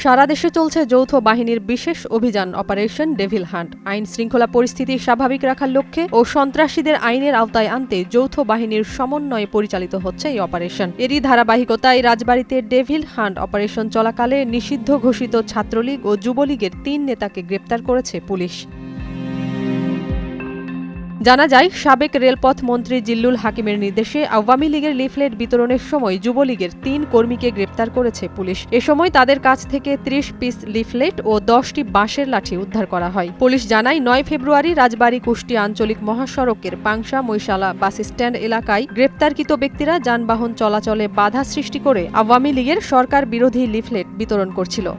সারা দেশে চলছে যৌথ বাহিনীর বিশেষ অভিযান অপারেশন ডেভিল হান্ট। আইন শৃঙ্খলা পরিস্থিতি স্বাভাবিক রাখার লক্ষ্যে ও সন্ত্রাসীদের আইনের আওতায় আনতে যৌথ বাহিনীর সমন্বয়ে পরিচালিত হচ্ছে এই অপারেশন। এরই ধারাবাহিকতায় রাজবাড়ীতে ডেভিল হান্ট অপারেশন চলাকালে নিষিদ্ধ ঘোষিত ছাত্রলীগ ও যুবলীগের ৩ নেতাকে গ্রেপ্তার করেছে পুলিশ। জানা যায়, সাবেক রেলপথ মন্ত্রী জিল্লুল হাকিমের নির্দেশে আওয়ামী লীগের লিফলেট বিতরণের সময় যুবলীগের ৩ কর্মীকে গ্রেপ্তার করেছে পুলিশ। এ সময় তাদের কাছ থেকে ৩০ পিস লিফলেট ও ১০টি বাঁশের লাঠি উদ্ধার করা হয়। পুলিশ জানায়, ৯ ফেব্রুয়ারি রাজবাড়ী কুষ্টিয়া আঞ্চলিক মহাসড়কের পাংশা মৈশালা বাস স্ট্যান্ড এলাকায় গ্রেপ্তারকৃত ব্যক্তিরা যানবাহন চলাচলে বাধা সৃষ্টি করে আওয়ামী লীগের সরকার বিরোধী লিফলেট বিতরণ করছিল।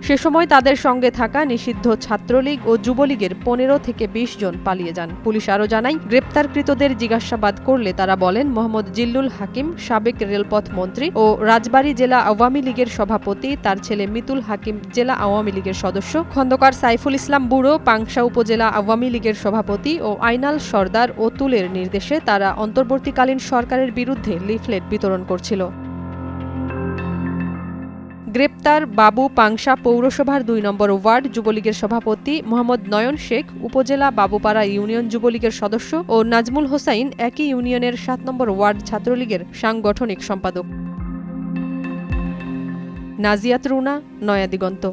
সে সময় তাদের সঙ্গে থাকা নিষিদ্ধ ছাত্রলীগ ও যুবলীগের ১৫ থেকে ২০ জন পালিয়ে যান। পুলিশ আরও জানায়, গ্রেপ্তারকৃতদের জিজ্ঞাসাবাদ করলে তারা বলেন, মোহাম্মদ জিল্লুল হাকিম সাবেক রেলপথ মন্ত্রী ও রাজবাড়ী জেলা আওয়ামী লীগের সভাপতি, তার ছেলে মিতুল হাকিম জেলা আওয়ামী লীগের সদস্য, খন্দকার সাইফুল ইসলাম বুড়ো পাংশা উপজেলা আওয়ামী লীগের সভাপতি ও আইনাল সর্দার অতুলের নির্দেশে তারা অন্তর্বর্তীকালীন সরকারের বিরুদ্ধে লিফলেট বিতরণ করছিল। গ্রেপ্তার বাবু পাংশা পৌরসভার ২ নম্বর ওয়ার্ড যুবলীগের সভাপতি মোহাম্মদ নয়ন শেখ, উপজেলা বাবুপাড়া ইউনিয়ন যুবলীগের সদস্য ও নাজমুল হোসাইন একই ইউনিয়নের ৭ নম্বর ওয়ার্ড ছাত্রলীগের সাংগঠনিক সম্পাদক। নাজিয়াত রুনা, নয়া দিগন্ত।